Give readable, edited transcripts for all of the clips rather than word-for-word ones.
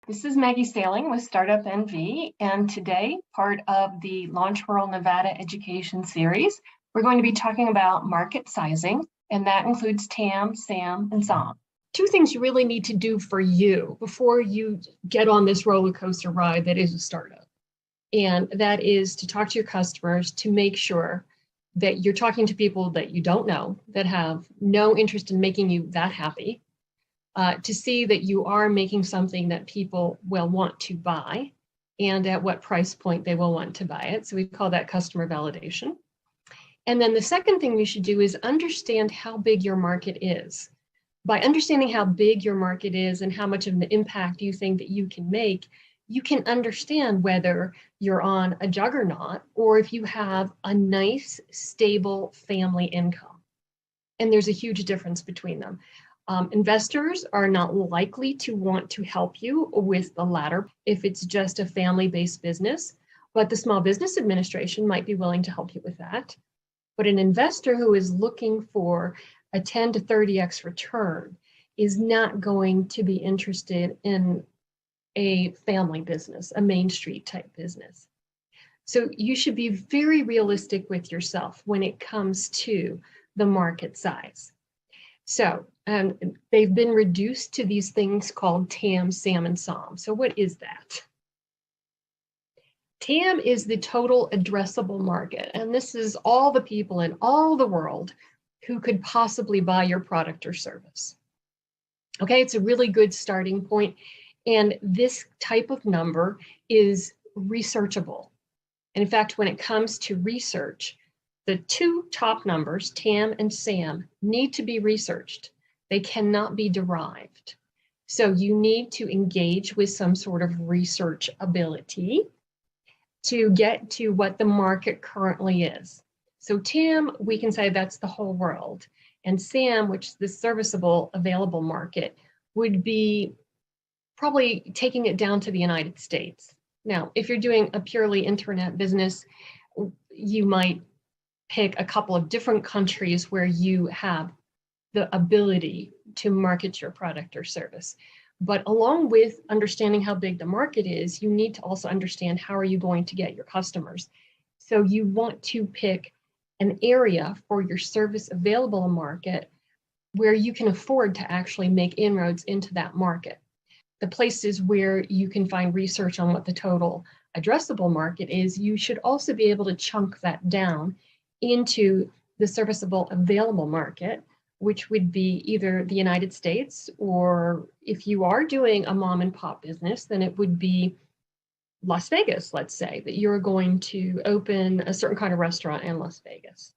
This is Maggie Sailing with Startup NV, and today, part of the Launch Rural Nevada Education Series, we're going to be talking about market sizing, and that includes TAM, SAM, and SOM. Two things you really need to do for you before you get on this roller coaster ride that is a startup. And that is to talk to your customers to make sure that you're talking to people that you don't know, that have no interest in making you that happy. To see that you are making something that people will want to buy and at what price point they will want to buy it. So we call that customer validation. And then the second thing you should do is understand how big your market is. By understanding how big your market is and how much of an impact you think that you can make, you can understand whether you're on a juggernaut or if you have a nice, stable family income. And there's a huge difference between them. Investors are not likely to want to help you with the latter if it's just a family-based business, but the Small Business Administration might be willing to help you with that. But an investor who is looking for a 10 to 30x return is not going to be interested in a family business, a Main Street type business. So you should be very realistic with yourself when it comes to the market size. So they've been reduced to these things called TAM, SAM, and SOM. So what is that? TAM is the total addressable market. And this is all the people in all the world who could possibly buy your product or service. Okay, it's a really good starting point. And this type of number is researchable. And in fact, when it comes to research, the two top numbers, TAM and SAM, need to be researched. They cannot be derived. So you need to engage with some sort of research ability to get to what the market currently is. So TAM, we can say that's the whole world. And SAM, which is the serviceable available market, would be probably taking it down to the United States. Now, if you're doing a purely internet business, you might pick a couple of different countries where you have the ability to market your product or service. But along with understanding how big the market is, you need to also understand how are you going to get your customers. So you want to pick an area for your service available market where you can afford to actually make inroads into that market. The places where you can find research on what the total addressable market is, you should also be able to chunk that down into the serviceable available market, which would be either the United States, or if you are doing a mom and pop business, then it would be Las Vegas, let's say, that you're going to open a certain kind of restaurant in Las Vegas.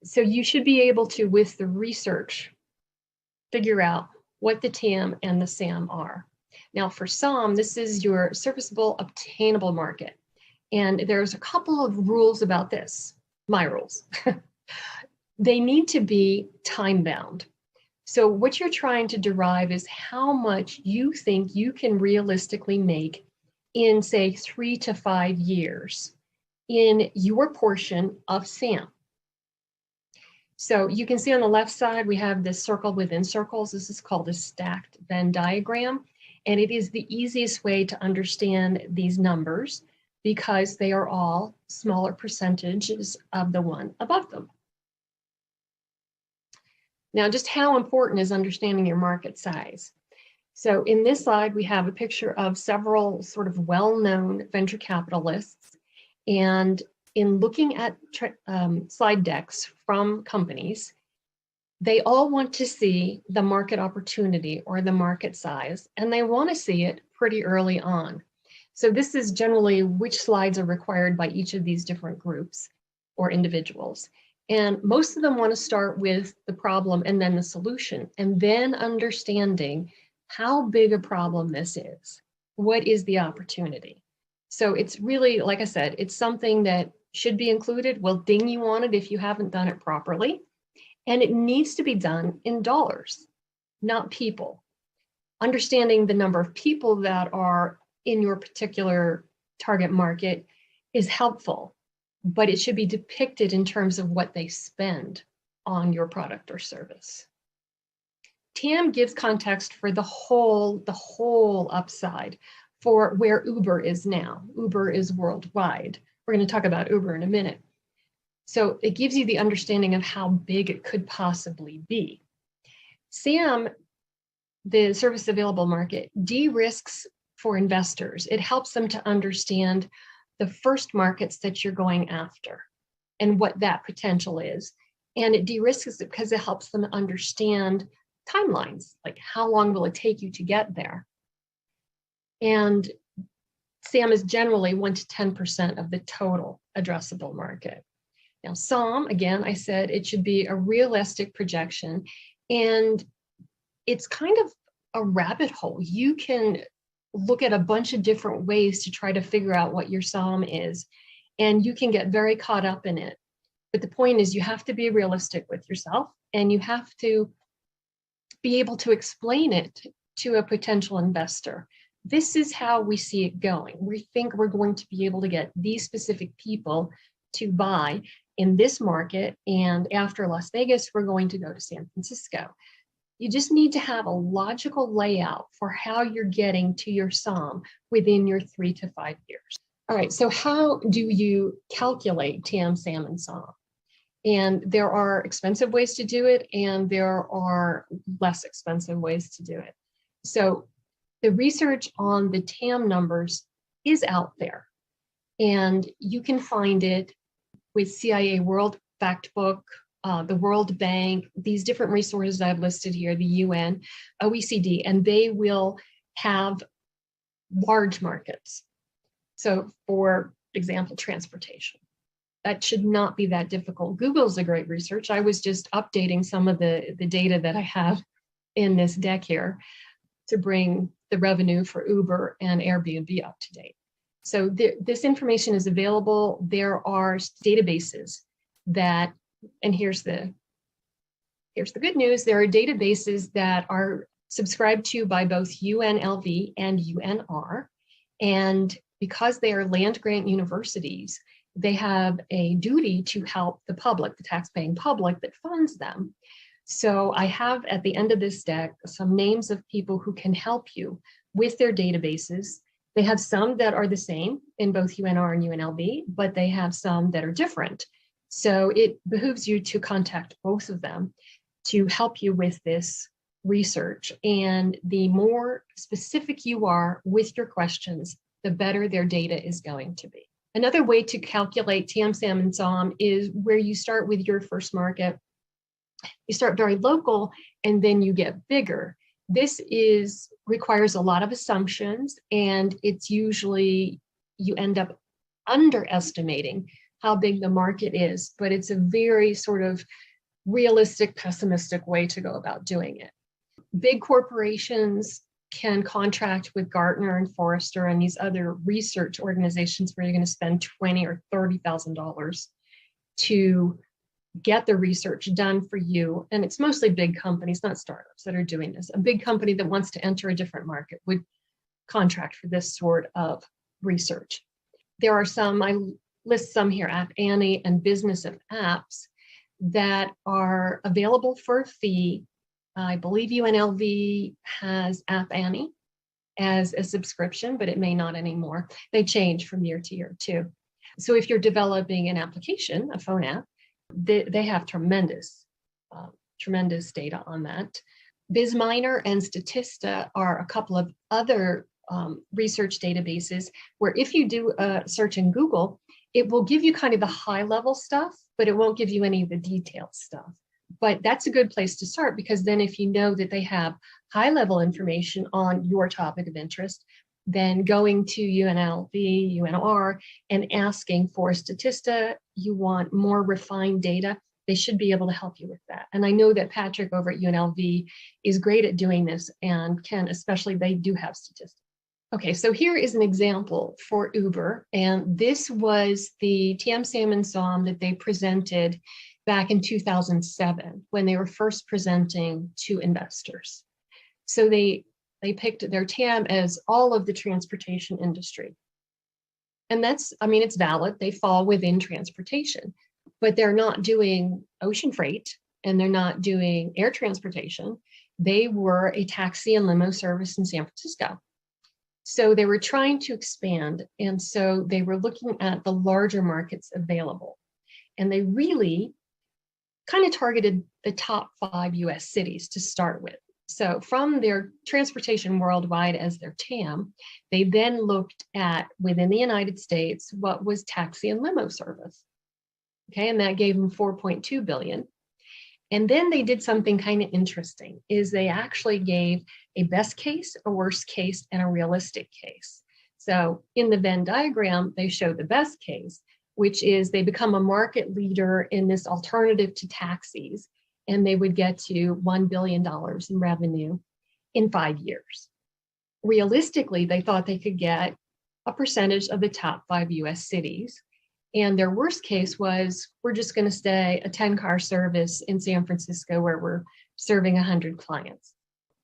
So you should be able to, with the research, figure out what the TAM and the SAM are. Now for SOM, this is your serviceable obtainable market. And there's a couple of rules about this. My rules. They need to be time bound. So what you're trying to derive is how much you think you can realistically make in, say, 3 to 5 years in your portion of SAM. So you can see on the left side, we have this circle within circles. This is called a stacked Venn diagram. And it is the easiest way to understand these numbers because they are all smaller percentages of the one above them. Now, just how important is understanding your market size? So in this slide, we have a picture of several sort of well-known venture capitalists. And in looking at slide decks from companies, they all want to see the market opportunity or the market size, and they want to see it pretty early on. So this is generally which slides are required by each of these different groups or individuals. And most of them want to start with the problem and then the solution, and then understanding how big a problem this is. What is the opportunity? So it's really, like I said, it's something that should be included. We'll ding you on it if you haven't done it properly. And it needs to be done in dollars, not people. Understanding the number of people that are in your particular target market is helpful, but it should be depicted in terms of what they spend on your product or service. TAM gives context for the whole upside for where Uber is now. Uber is worldwide. We're going to talk about Uber in a minute. So it gives you the understanding of how big it could possibly be. SAM, the service available market, de-risks for investors. It helps them to understand the first markets that you're going after and what that potential is. And it de-risks it because it helps them understand timelines, like how long will it take you to get there? And SAM is generally 1 to 10% of the total addressable market. Now, SOM, again, I said it should be a realistic projection, and it's kind of a rabbit hole. You can look at a bunch of different ways to try to figure out what your SOM is, and you can get very caught up in it. But the point is you have to be realistic with yourself, and you have to be able to explain it to a potential investor. This is how we see it going. We think we're going to be able to get these specific people to buy in this market, and after Las Vegas, we're going to go to San Francisco. You just need to have a logical layout for how you're getting to your SOM within your 3 to 5 years. All right, so how do you calculate TAM, SAM, and SOM? And there are expensive ways to do it, and there are less expensive ways to do it. So the research on the TAM numbers is out there, and you can find it with CIA World Factbook, the World Bank, these different resources I've listed here, the UN, OECD, and they will have large markets. So for example, transportation. That should not be that difficult. Google's a great research. I was just updating some of the data that I have in this deck here to bring the revenue for Uber and Airbnb up to date. So this information is available. There are databases that, and here's the good news, there are databases that are subscribed to by both UNLV and UNR. And because they are land-grant universities, they have a duty to help the public, the tax-paying public that funds them. So I have at the end of this deck some names of people who can help you with their databases. They have some that are the same in both UNR and UNLV, but they have some that are different. So it behooves you to contact both of them to help you with this research. And the more specific you are with your questions, the better their data is going to be. Another way to calculate TAM, SAM, and SOM is where you start with your first market. You start very local and then you get bigger. This requires a lot of assumptions, and it's usually you end up underestimating how big the market is, but it's a very sort of realistic, pessimistic way to go about doing it. Big corporations can contract with Gartner and Forrester and these other research organizations where you're going to spend $20,000 or $30,000 to get the research done for you. And it's mostly big companies, not startups, that are doing this. A big company that wants to enter a different market would contract for this sort of research. There are some, I list some here, App Annie and Business of Apps, that are available for a fee. I believe UNLV has App Annie as a subscription, but it may not anymore. They change from year to year too. So if you're developing an application, a phone app, they have tremendous data on that. BizMiner and Statista are a couple of other research databases where if you do a search in Google, it will give you kind of the high level stuff, but it won't give you any of the detailed stuff. But that's a good place to start, because then if you know that they have high level information on your topic of interest, then going to UNLV, UNR, and asking for Statista, you want more refined data, they should be able to help you with that. And I know that Patrick over at UNLV is great at doing this, and Ken especially, they do have Statista. Okay, so here is an example for Uber, and this was the TAM, SAM, and SOM that they presented back in 2007 when they were first presenting to investors. So they picked their TAM as all of the transportation industry. And that's, I mean, it's valid, they fall within transportation, but they're not doing ocean freight and they're not doing air transportation They were a taxi and limo service in San Francisco. So they were trying to expand. And so they were looking at the larger markets available. And they really kind of targeted the top 5 US cities to start with. So from their transportation worldwide as their TAM, they then looked at within the United States, what was taxi and limo service. Okay, and that gave them 4.2 billion. And then they did something kind of interesting, is they actually gave a best case, a worst case, and a realistic case. So in the Venn diagram, they show the best case, which is they become a market leader in this alternative to taxis, and they would get to $1 billion in revenue in 5 years. Realistically, they thought they could get a percentage of the top 5 US cities. And their worst case was, we're just going to stay a 10-car service in San Francisco where we're serving 100 clients.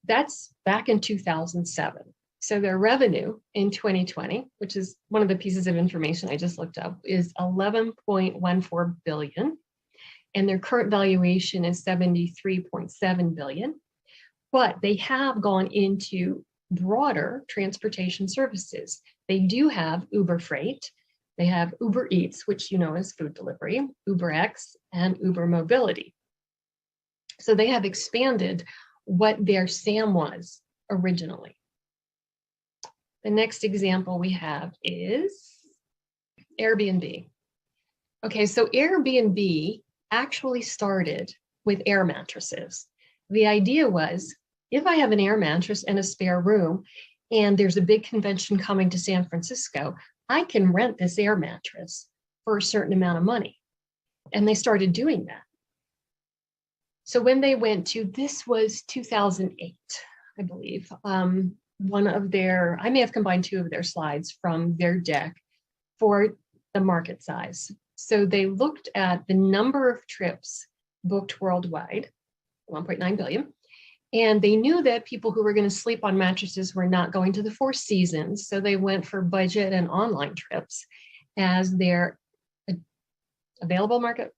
That's back in 2007. So their revenue in 2020, which is one of the pieces of information I just looked up, is 11.14 billion. And their current valuation is 73.7 billion. But they have gone into broader transportation services. They do have Uber Freight. They have Uber Eats, which you know is food delivery, UberX, and Uber Mobility. So they have expanded what their SAM was originally. The next example we have is Airbnb. Okay, so Airbnb actually started with air mattresses. The idea was, if I have an air mattress and a spare room, and there's a big convention coming to San Francisco, I can rent this air mattress for a certain amount of money. And they started doing that. So when they went to, this was 2008, I believe, one of their, I may have combined 2 of their slides from their deck for the market size. So they looked at the number of trips booked worldwide, 1.9 billion. And they knew that people who were going to sleep on mattresses were not going to the 4 seasons. So they went for budget and online trips as their available market.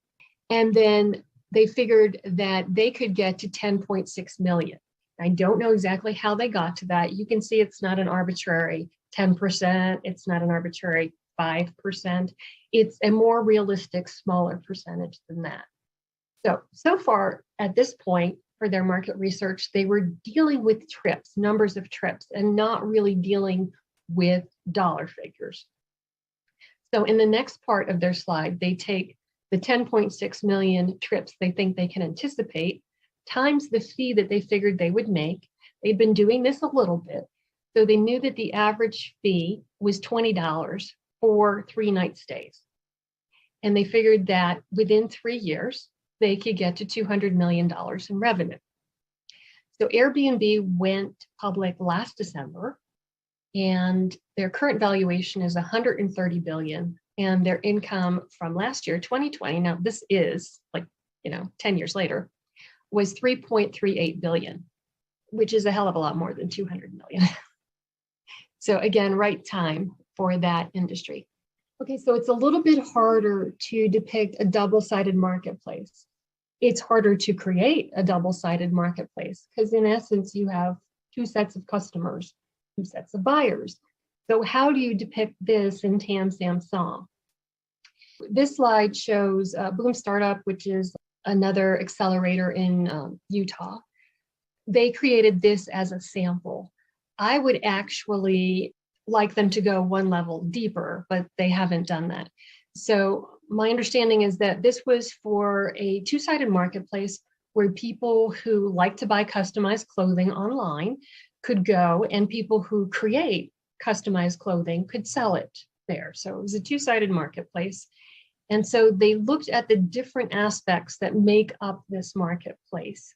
And then they figured that they could get to 10.6 million. I don't know exactly how they got to that. You can see it's not an arbitrary 10%. It's not an arbitrary 5%. It's a more realistic, smaller percentage than that. So far at this point, for their market research, they were dealing with trips, numbers of trips, and not really dealing with dollar figures. So in the next part of their slide, they take the 10.6 million trips they think they can anticipate times the fee that they figured they would make. They'd been doing this a little bit. So they knew that the average fee was $20 for 3-night stays. And they figured that within 3 years, they could get to $200 million in revenue. So Airbnb went public last December, and their current valuation is 130 billion, and their income from last year, 2020, now this is 10 years later, was 3.38 billion, which is a hell of a lot more than 200 million. So again, right time for that industry. Okay, so it's a little bit harder to depict a double-sided marketplace. It's harder to create a double-sided marketplace because in essence, you have 2 sets of customers, 2 sets of buyers. So how do you depict this in TAM, SAM, SOM? This slide shows Boom Startup, which is another accelerator in Utah. They created this as a sample. I would actually like them to go 1 level deeper, but they haven't done that. So my understanding is that this was for a 2-sided marketplace where people who like to buy customized clothing online could go, and people who create customized clothing could sell it there. So it was a 2-sided marketplace. And so they looked at the different aspects that make up this marketplace,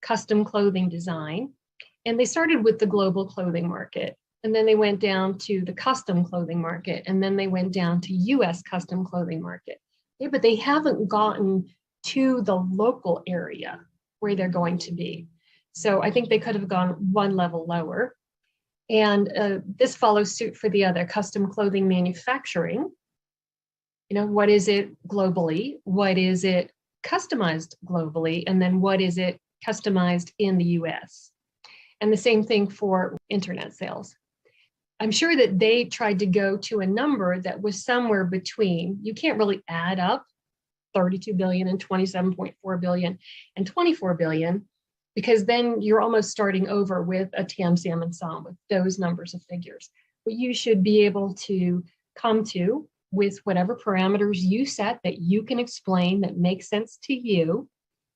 custom clothing design, and they started with the global clothing market. And then they went down to the custom clothing market, and then they went down to US custom clothing market. Yeah, but they haven't gotten to the local area where they're going to be. So I think they could have gone 1 level lower. And this follows suit for the other, custom clothing manufacturing. What is it globally? What is it customized globally? And then what is it customized in the US. And the same thing for internet sales. I'm sure that they tried to go to a number that was somewhere between, you can't really add up 32 billion and 27.4 billion and 24 billion, because then you're almost starting over with a TAM, SAM, and SOM with those numbers of figures. But you should be able to come to with whatever parameters you set that you can explain that make sense to you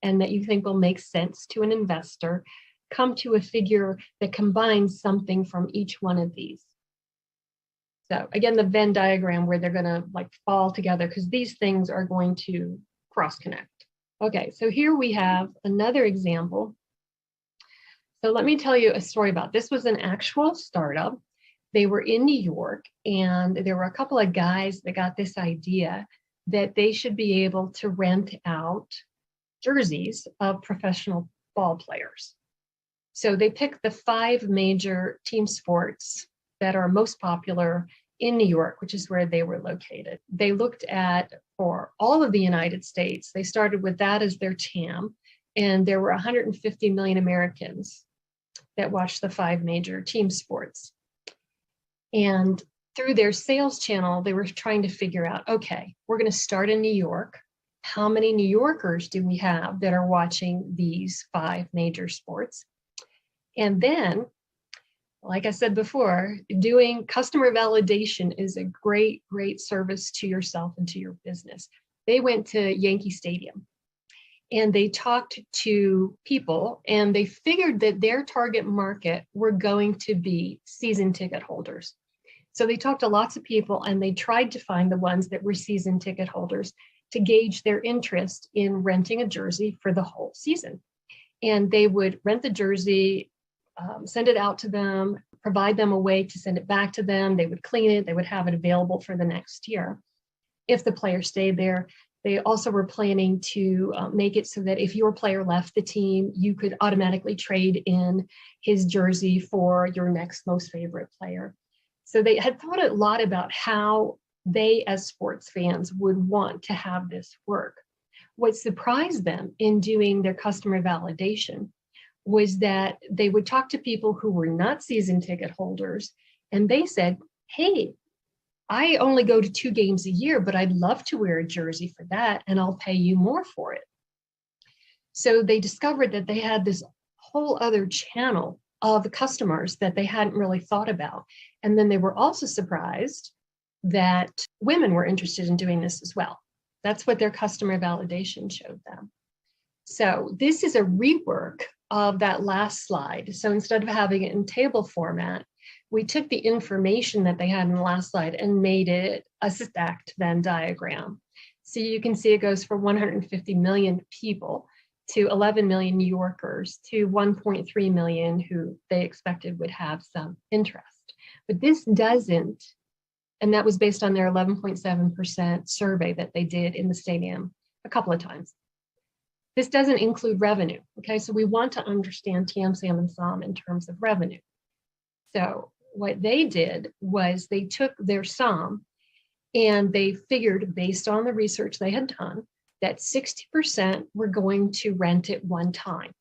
and that you think will make sense to an investor, come to a figure that combines something from each one of these. So again, the Venn diagram where they're going to like fall together because these things are going to cross connect. Okay, so here we have another example. So let me tell you a story about this. Was an actual startup. They were in New York, and there were a couple of guys that got this idea that they should be able to rent out jerseys of professional ball players. So they picked the 5 major team sports that are most popular in New York, which is where they were located. They looked at, for all of the United States, they started with that as their TAM, and there were 150 million Americans that watched the 5 major team sports. And through their sales channel, they were trying to figure out, okay, we're going to start in New York. How many New Yorkers do we have that are watching these 5 major sports? And then, like I said before, doing customer validation is a great, great service to yourself and to your business. They went to Yankee Stadium and they talked to people, and they figured that their target market were going to be season ticket holders. So they talked to lots of people, and they tried to find the ones that were season ticket holders to gauge their interest in renting a jersey for the whole season. And they would rent the jersey, send it out to them, provide them a way to send it back to them. They would clean it. They would have it available for the next year if the player stayed there. They also were planning to make it so that if your player left the team, you could automatically trade in his jersey for your next most favorite player. So they had thought a lot about how they, as sports fans, would want to have this work. What surprised them in doing their customer validation was that they would talk to people who were not season ticket holders, and they said, hey, I only go to 2 games a year, but I'd love to wear a jersey for that, and I'll pay you more for it. So they discovered that they had this whole other channel of customers that they hadn't really thought about. And then they were also surprised that women were interested in doing this as well. That's what their customer validation showed them. So this is a rework of that last slide. So instead of having it in table format, we took the information that they had in the last slide and made it a stacked Venn diagram. So you can see it goes from 150 million people to 11 million New Yorkers to 1.3 million who they expected would have some interest. But this doesn't, and that was based on their 11.7% survey that they did in the stadium a couple of times. This doesn't include revenue, okay? So we want to understand TAM, SAM, and SOM in terms of revenue. So what they did was they took their SOM and they figured, based on the research they had done, that 60% were going to rent it one time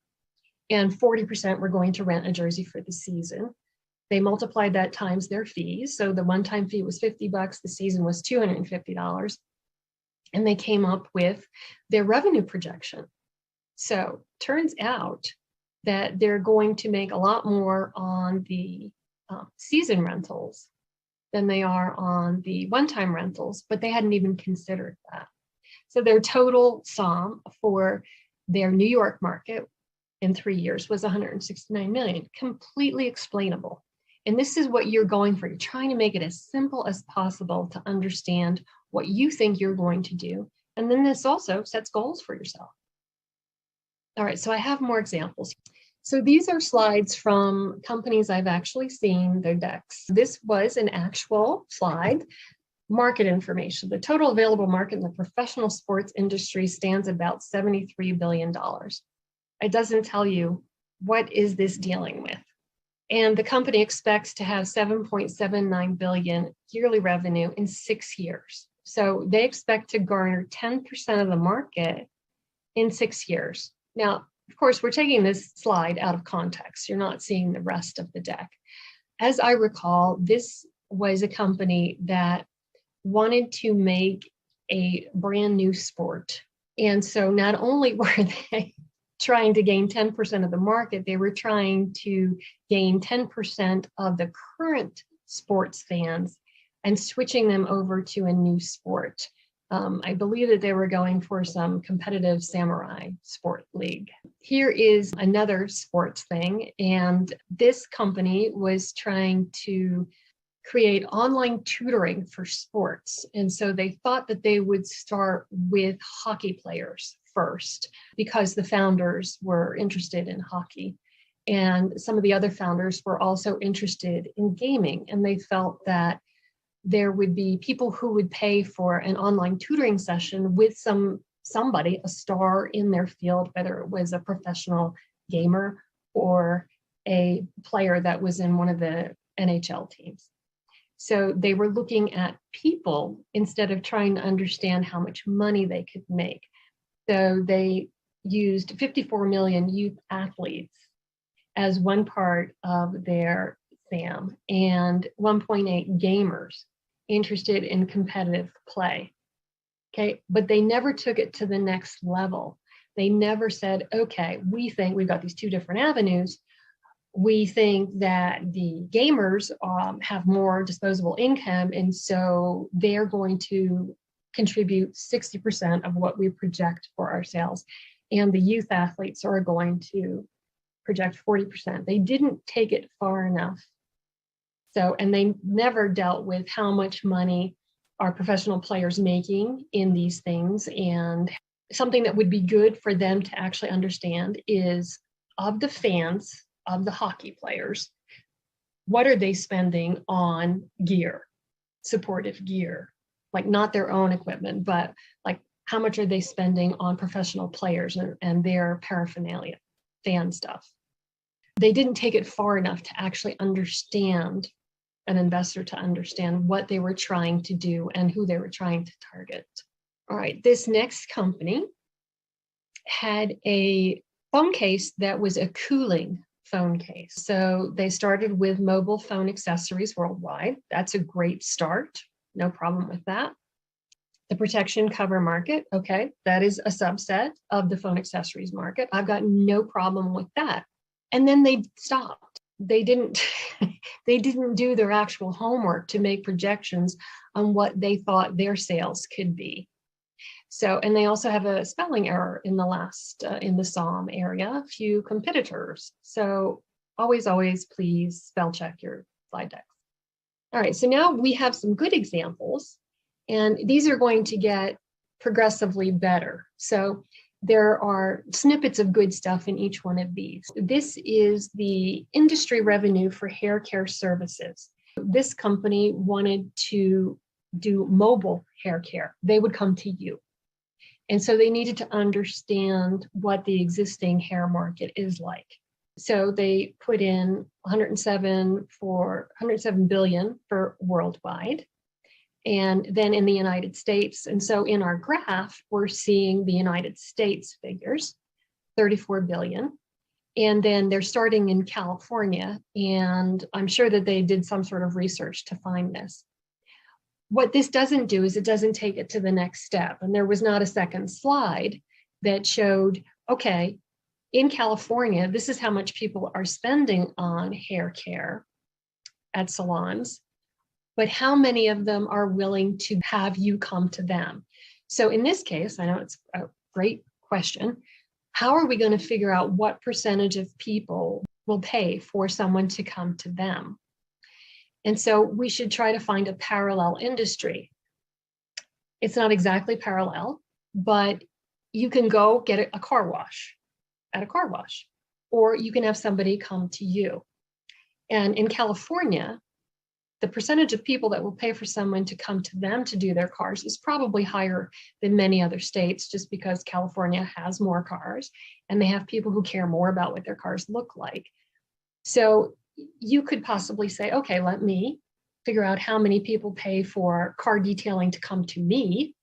and 40% were going to rent a jersey for the season. They multiplied that times their fees. So the one-time fee was $50, the season was $250, and they came up with their revenue projection. So turns out that they're going to make a lot more on the season rentals than they are on the one-time rentals, but they hadn't even considered that. So their total SOM for their New York market in 3 years was 169 million, completely explainable. And this is what you're going for. You're trying to make it as simple as possible to understand what you think you're going to do. And then this also sets goals for yourself. All right, so I have more examples. So these are slides from companies I've actually seen, their decks. This was an actual slide. Market information. The total available market in the professional sports industry stands at about $73 billion. It doesn't tell you what is this dealing with. And the company expects to have 7.79 billion yearly revenue in 6 years. So they expect to garner 10% of the market in 6 years. Now, of course, we're taking this slide out of context. You're not seeing the rest of the deck. As I recall, this was a company that wanted to make a brand new sport. And so not only were they trying to gain 10% of the market, they were trying to gain 10% of the current sports fans and switching them over to a new sport. I believe that they were going for some competitive samurai sport league. Here is another sports thing, and this company was trying to create online tutoring for sports. And so they thought that they would start with hockey players first because the founders were interested in hockey. And some of the other founders were also interested in gaming, and they felt that there would be people who would pay for an online tutoring session with somebody, a star in their field, whether it was a professional gamer or a player that was in one of the NHL teams. So they were looking at people instead of trying to understand how much money they could make. So they used 54 million youth athletes as one part of their SAM and 1.8 gamers interested in competitive play. Okay, but they never took it to the next level. They never said, okay, we think we've got these two different avenues. We think that the gamers have more disposable income, and so they're going to contribute 60% of what we project for our sales. And the youth athletes are going to project 40%. They didn't take it far enough. So, and they never dealt with how much money are professional players making in these things. And something that would be good for them to actually understand is, of the fans, of the hockey players, what are they spending on gear, supportive gear, like not their own equipment, but like how much are they spending on professional players and their paraphernalia, fan stuff. They didn't take it far enough to actually understand, an investor to understand what they were trying to do and who they were trying to target. All right, this next company had a phone case that was a cooling phone case. So they started with mobile phone accessories worldwide. That's a great start. No problem with that. The protection cover market, okay, that is a subset of the phone accessories market. I've got no problem with that. And then they stopped. They didn't do their actual homework to make projections on what they thought their sales could be. So, and they also have a spelling error in the last, in the SOM area, a few competitors. So always, please spell check your slide decks. All right, so now we have some good examples, and these are going to get progressively better. So there are snippets of good stuff in each one of these. This is the industry revenue for hair care services. This company wanted to do mobile hair care. They would come to you. And so they needed to understand what the existing hair market is like. So they put in 107 billion for worldwide, and then in the United States. And so in our graph, we're seeing the United States figures, 34 billion. And then they're starting in California, and I'm sure that they did some sort of research to find this. What this doesn't do is it doesn't take it to the next step. And there was not a second slide that showed, okay, in California, this is how much people are spending on hair care at salons, but how many of them are willing to have you come to them? So in this case, I know it's a great question. How are we going to figure out what percentage of people will pay for someone to come to them? And so we should try to find a parallel industry. It's not exactly parallel, but you can go get a car wash at a car wash, or you can have somebody come to you. And in California, the percentage of people that will pay for someone to come to them to do their cars is probably higher than many other states, just because California has more cars and they have people who care more about what their cars look like. So you could possibly say, okay, let me figure out how many people pay for car detailing to come to me,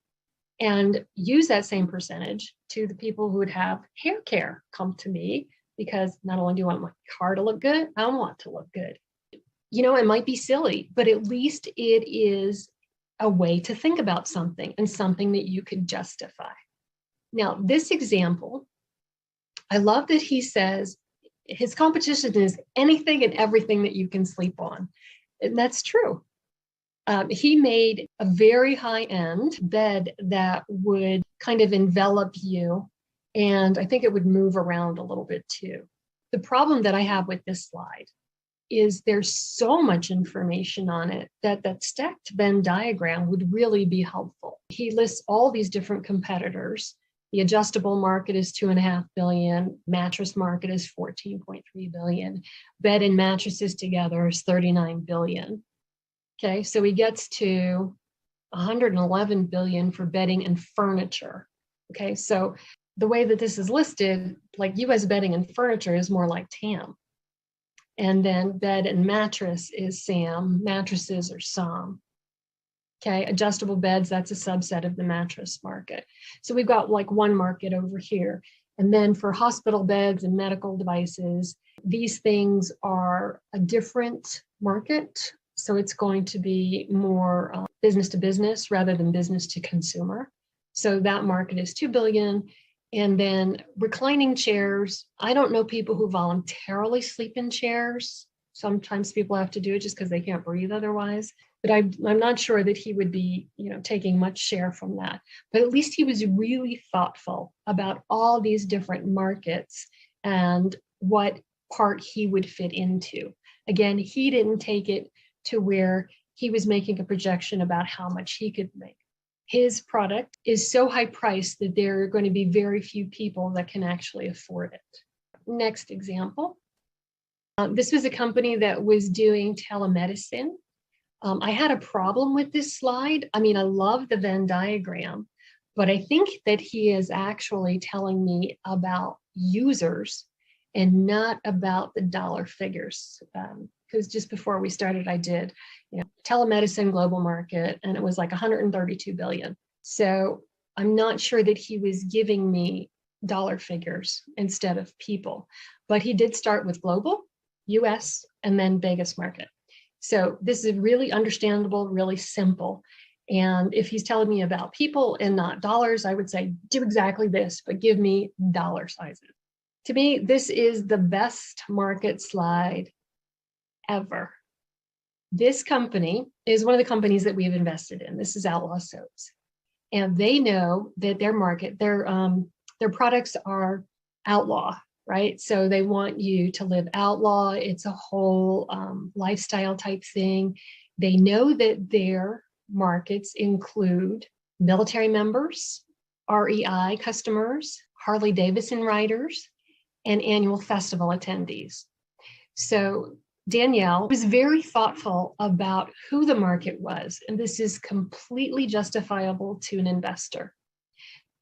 and use that same percentage to the people who would have hair care come to me, because not only do I want my car to look good, I want to look good. You know, it might be silly, but at least it is a way to think about something and something that you could justify. Now, this example, I love that he says his competition is anything and everything that you can sleep on. And that's true. He made a very high-end bed that would kind of envelop you, and I think it would move around a little bit too. The problem that I have with this slide is there's so much information on it that that stacked Venn diagram would really be helpful. He lists all these different competitors. The adjustable market is $2.5 billion. Mattress market is $14.3 billion. Bed and mattresses together is $39 billion. Okay, so he gets to $111 billion for bedding and furniture. Okay, so the way that this is listed, like US bedding and furniture is more like TAM. And then bed and mattress is SAM, mattresses are SOM. Okay, adjustable beds, that's a subset of the mattress market. So we've got like one market over here. And then for hospital beds and medical devices, these things are a different market. So it's going to be more business to business rather than business to consumer. So that market is $2 billion. And then reclining chairs, I don't know people who voluntarily sleep in chairs. Sometimes people have to do it just because they can't breathe otherwise. But I'm not sure that he would be, taking much share from that. But at least he was really thoughtful about all these different markets and what part he would fit into. Again, he didn't take it to where he was making a projection about how much he could make. His product is so high priced that there are going to be very few people that can actually afford it. Next example. This was a company that was doing telemedicine. I had a problem with this slide. I mean, I love the Venn diagram, but I think that he is actually telling me about users and not about the dollar figures. Because just before we started, I did, telemedicine global market, and it was like 132 billion. So I'm not sure that he was giving me dollar figures instead of people, but he did start with global, US, and then Vegas market. So this is really understandable, really simple. And if he's telling me about people and not dollars, I would say, do exactly this, but give me dollar sizes. To me, this is the best market slide ever. This company is one of the companies that we've invested in. This is Outlaw Soaps. And they know that their market, their products are outlaw, right? So they want you to live outlaw. It's a whole lifestyle type thing. They know that their markets include military members, REI customers, Harley Davidson riders, and annual festival attendees. So Danielle was very thoughtful about who the market was, and this is completely justifiable to an investor.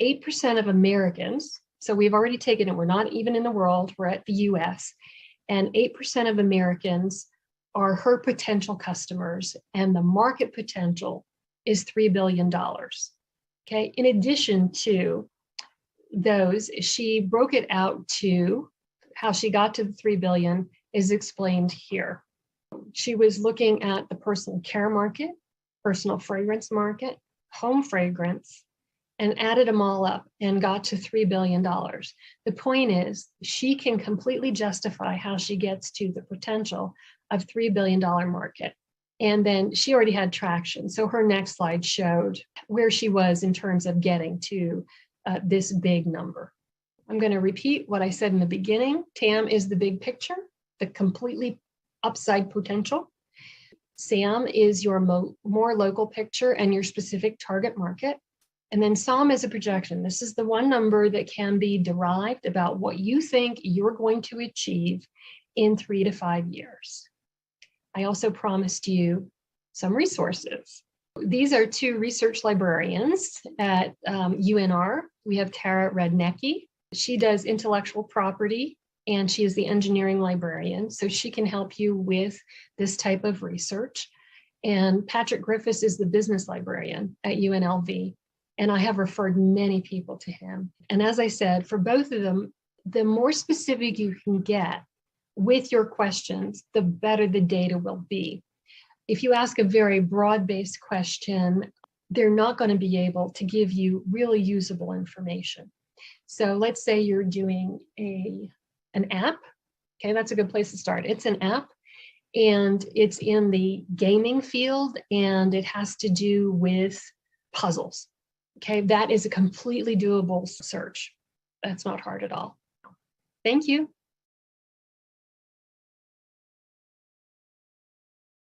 8% of Americans, so we've already taken it, we're not even in the world, we're at the US, and 8% of Americans are her potential customers, and the market potential is $3 billion. Okay, in addition to those, she broke it out to how she got to the 3 billion is explained here. She was looking at the personal care market, personal fragrance market, home fragrance, and added them all up and got to $3 billion. The point is, she can completely justify how she gets to the potential of $3 billion market. And then she already had traction. So her next slide showed where she was in terms of getting to this big number. I'm going to repeat what I said in the beginning. TAM is the big picture, the completely upside potential. SAM is your more local picture and your specific target market. And then SOM is a projection. This is the one number that can be derived about what you think you're going to achieve in 3 to 5 years. I also promised you some resources. These are 2 research librarians at UNR. We have Tara Rednecki. She does intellectual property, and she is the engineering librarian, so she can help you with this type of research. And Patrick Griffiths is the business librarian at UNLV. And I have referred many people to him. And as I said, for both of them, the more specific you can get with your questions, the better the data will be. If you ask a very broad-based question, they're not going to be able to give you really usable information. So let's say you're doing an app. Okay, that's a good place to start. It's an app, and it's in the gaming field, and it has to do with puzzles. Okay, that is a completely doable search. That's not hard at all. Thank you.